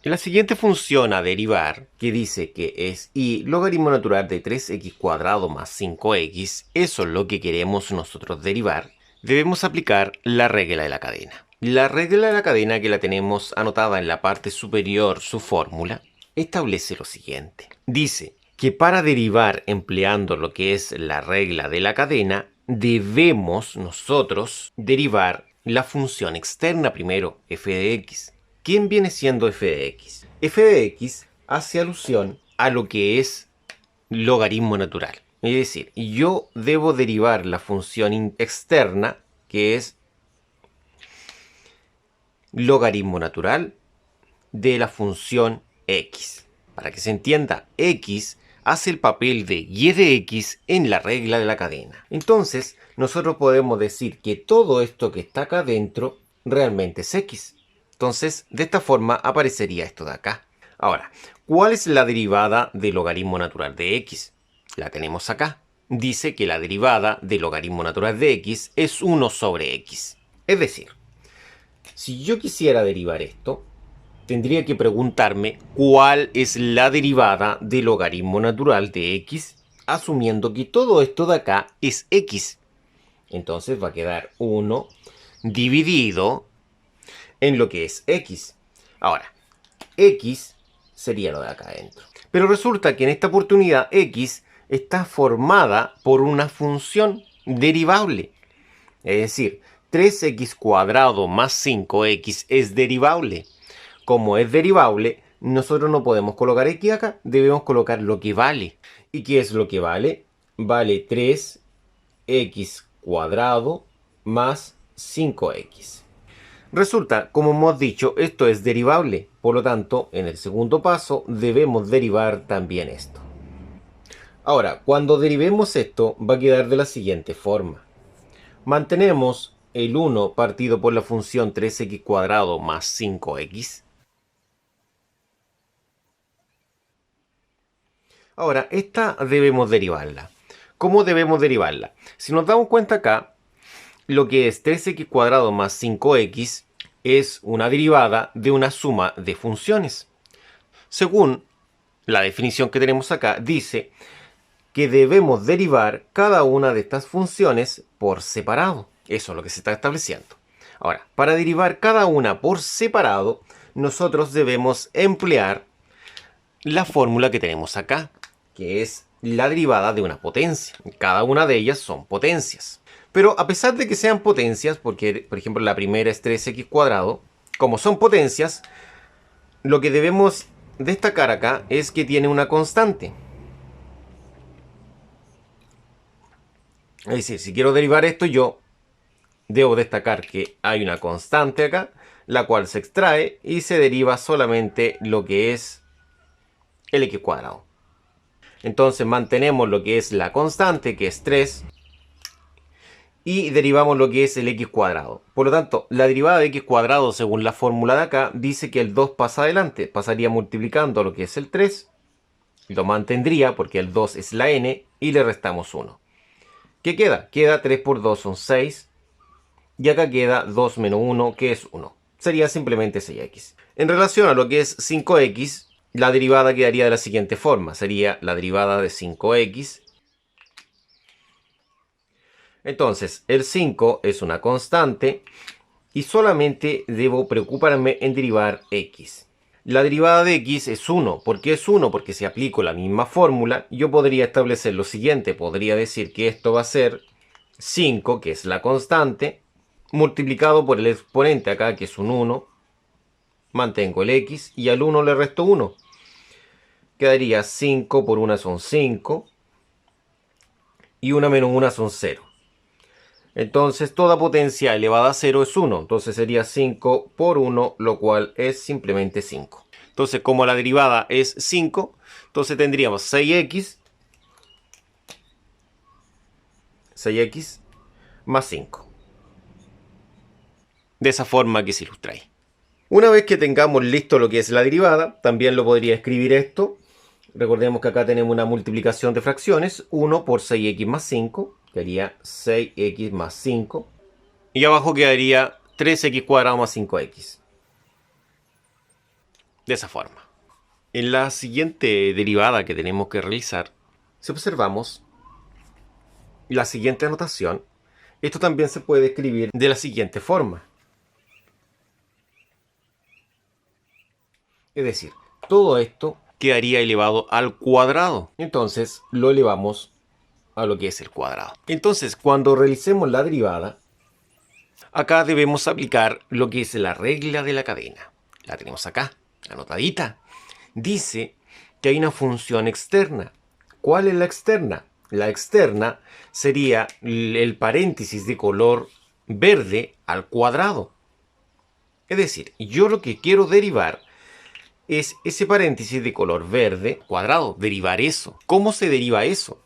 La siguiente función a derivar, que dice que es y logaritmo natural de 3x cuadrado más 5x, eso es lo que queremos nosotros derivar, debemos aplicar la regla de la cadena. La regla de la cadena, que la tenemos anotada en la parte superior, su fórmula, establece lo siguiente. Dice que para derivar empleando lo que es la regla de la cadena, debemos nosotros derivar la función externa primero, f de x. ¿Quién viene siendo f de x? F de x hace alusión a lo que es logaritmo natural. Es decir, yo debo derivar la función externa, que es logaritmo natural de la función x. Para que se entienda, x hace el papel de y de x en la regla de la cadena. Entonces, nosotros podemos decir que todo esto que está acá adentro realmente es x. Entonces, de esta forma aparecería esto de acá. Ahora, ¿cuál es la derivada del logaritmo natural de x? La tenemos acá. Dice que la derivada del logaritmo natural de x es 1 sobre x. Es decir, si yo quisiera derivar esto, tendría que preguntarme cuál es la derivada del logaritmo natural de x, asumiendo que todo esto de acá es x. Entonces va a quedar 1 dividido en lo que es x. Ahora, x sería lo de acá adentro. Pero resulta que en esta oportunidad x está formada por una función derivable. Es decir, 3x cuadrado más 5x es derivable. Como es derivable, nosotros no podemos colocar x acá, debemos colocar lo que vale. ¿Y qué es lo que vale? Vale 3x cuadrado más 5x. Resulta, como hemos dicho, esto es derivable. Por lo tanto, en el segundo paso debemos derivar también esto. Ahora, cuando derivemos esto, va a quedar de la siguiente forma. Mantenemos el 1 partido por la función 3x cuadrado más 5x. Ahora, esta debemos derivarla. ¿Cómo debemos derivarla? Si nos damos cuenta acá, lo que es 3x cuadrado más 5x es una derivada de una suma de funciones. Según la definición que tenemos acá, dice que debemos derivar cada una de estas funciones por separado. Eso es lo que se está estableciendo. Ahora, para derivar cada una por separado, nosotros debemos emplear la fórmula que tenemos acá, que es la derivada de una potencia. Cada una de ellas son potencias. Pero a pesar de que sean potencias, porque por ejemplo la primera es 3x cuadrado, como son potencias, lo que debemos destacar acá es que tiene una constante. Es decir, si quiero derivar esto, yo debo destacar que hay una constante acá, la cual se extrae y se deriva solamente lo que es el x cuadrado. Entonces mantenemos lo que es la constante, que es 3, y derivamos lo que es el x cuadrado. Por lo tanto, la derivada de x cuadrado, según la fórmula de acá, dice que el 2 pasa adelante. Pasaría multiplicando lo que es el 3, lo mantendría porque el 2 es la n, y le restamos 1. ¿Qué queda? Queda 3 por 2 son 6, y acá queda 2 menos 1, que es 1. Sería simplemente 6x. En relación a lo que es 5x, la derivada quedaría de la siguiente forma. Sería la derivada de 5x. Entonces, el 5 es una constante y solamente debo preocuparme en derivar x. La derivada de x es 1. ¿Por qué es 1? Porque si aplico la misma fórmula, yo podría establecer lo siguiente. Podría decir que esto va a ser 5, que es la constante, multiplicado por el exponente acá, que es un 1. Mantengo el x y al 1 le resto 1. Quedaría 5 por 1 son 5. Y 1 menos 1 son 0. Entonces toda potencia elevada a 0 es 1. Entonces sería 5 por 1, lo cual es simplemente 5. Entonces como la derivada es 5, entonces tendríamos 6x más 5. De esa forma que se ilustra ahí. Una vez que tengamos listo lo que es la derivada, también lo podría escribir esto. Recordemos que acá tenemos una multiplicación de fracciones. 1 por 6x más 5, que haría 6x más 5. Y abajo quedaría 3x cuadrado más 5x. de esa forma. En la siguiente derivada que tenemos que realizar, si observamos la siguiente anotación, esto también se puede escribir de la siguiente forma. Es decir, todo esto quedaría elevado al cuadrado. Entonces lo elevamos a lo que es el cuadrado. Entonces, cuando realicemos la derivada, acá debemos aplicar lo que es la regla de la cadena. La tenemos acá, anotadita. Dice que hay una función externa. ¿Cuál es la externa? La externa sería el paréntesis de color verde al cuadrado. Es decir, yo lo que quiero derivar es ese paréntesis de color verde cuadrado, derivar eso. ¿Cómo se deriva eso?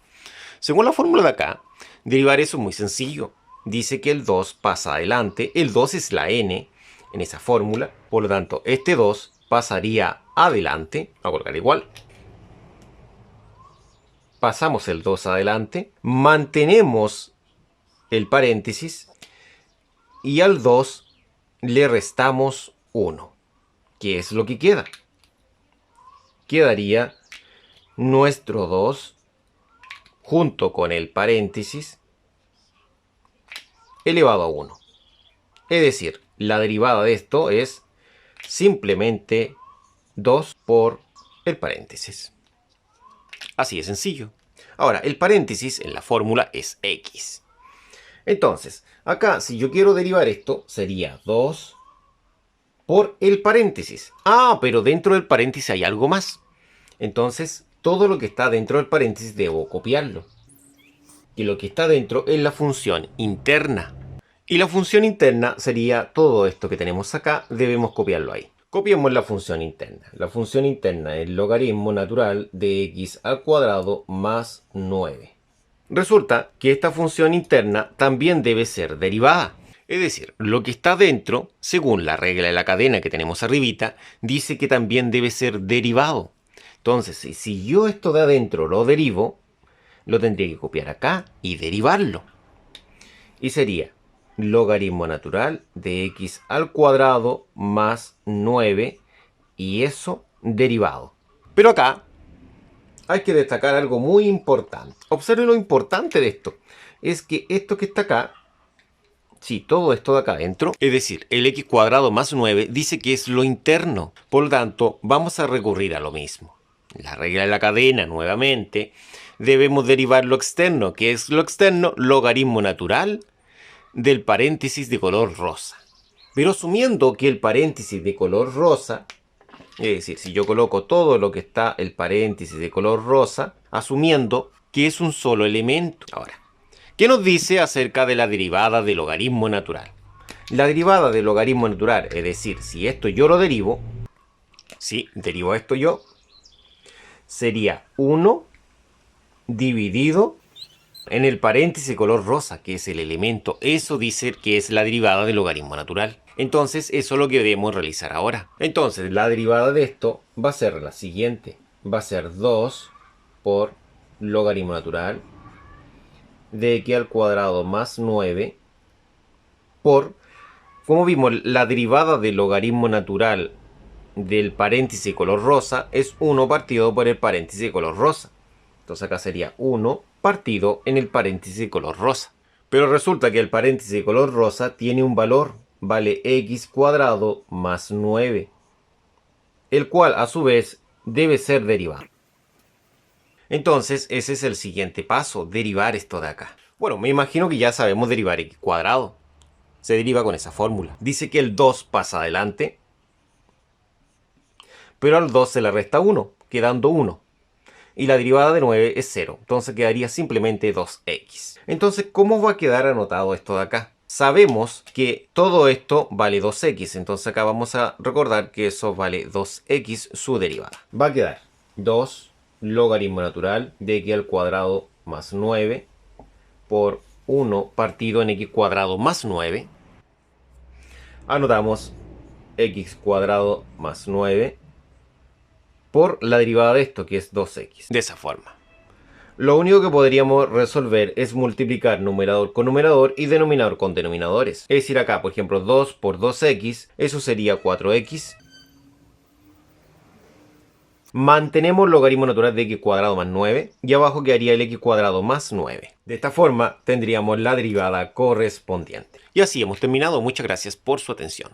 Según la fórmula de acá, derivar eso es muy sencillo. Dice que el 2 pasa adelante, el 2 es la n en esa fórmula, por lo tanto este 2 pasaría adelante, a colocar igual. Pasamos el 2 adelante, mantenemos el paréntesis y al 2 le restamos 1. ¿Qué es lo que queda? Quedaría nuestro 2 junto con el paréntesis elevado a 1. Es decir, la derivada de esto es simplemente 2 por el paréntesis. Así de sencillo. Ahora, el paréntesis en la fórmula es x. Entonces, acá si yo quiero derivar esto, sería 2 por el paréntesis. Ah, pero dentro del paréntesis hay algo más. Entonces, todo lo que está dentro del paréntesis debo copiarlo. Y lo que está dentro es la función interna. Y la función interna sería todo esto que tenemos acá, debemos copiarlo ahí. Copiemos la función interna. La función interna es el logaritmo natural de x al cuadrado más 9. Resulta que esta función interna también debe ser derivada. Es decir, lo que está dentro, según la regla de la cadena que tenemos arribita, dice que también debe ser derivado. Entonces, si yo esto de adentro lo derivo, lo tendría que copiar acá y derivarlo. Y sería logaritmo natural de x al cuadrado más 9 y eso derivado. Pero acá hay que destacar algo muy importante. Observen lo importante de esto. Es que esto que está acá, sí, todo esto de acá adentro, es decir, el x cuadrado más 9 dice que es lo interno. Por lo tanto, vamos a recurrir a lo mismo. La regla de la cadena, nuevamente, debemos derivar lo externo. ¿Qué es lo externo? Logaritmo natural del paréntesis de color rosa. Pero asumiendo que el paréntesis de color rosa, es decir, si yo coloco todo lo que está el paréntesis de color rosa, asumiendo que es un solo elemento. Ahora, ¿qué nos dice acerca de la derivada del logaritmo natural? La derivada del logaritmo natural, es decir, si esto yo lo derivo, si derivo esto yo, sería 1 dividido en el paréntesis de color rosa, que es el elemento. Eso dice que es la derivada del logaritmo natural. Entonces, eso es lo que debemos realizar ahora. Entonces, la derivada de esto va a ser la siguiente. Va a ser 2 por logaritmo natural de x al cuadrado más 9 por, como vimos, la derivada del logaritmo natural del paréntesis de color rosa es 1 partido por el paréntesis de color rosa. Entonces acá sería 1 partido en el paréntesis de color rosa. Pero resulta que el paréntesis de color rosa tiene un valor, vale x cuadrado más 9, el cual a su vez debe ser derivado. Entonces ese es el siguiente paso, derivar esto de acá. Bueno, me imagino que ya sabemos derivar x cuadrado. Se deriva con esa fórmula. Dice que el 2 pasa adelante, pero al 2 se le resta 1, quedando 1. Y la derivada de 9 es 0. Entonces quedaría simplemente 2x. Entonces, ¿cómo va a quedar anotado esto de acá? Sabemos que todo esto vale 2x. Entonces acá vamos a recordar que eso vale 2x su derivada. Va a quedar 2 logaritmo natural de x al cuadrado más 9 por 1 partido en x cuadrado más 9. Anotamos x cuadrado más 9 por la derivada de esto, que es 2x. De esa forma. Lo único que podríamos resolver es multiplicar numerador con numerador y denominador con denominadores. Es decir, acá, por ejemplo, 2 por 2x, eso sería 4x. mantenemos el logaritmo natural de x cuadrado más 9 y abajo quedaría el x cuadrado más 9. De esta forma tendríamos la derivada correspondiente. Y así hemos terminado. Muchas gracias por su atención.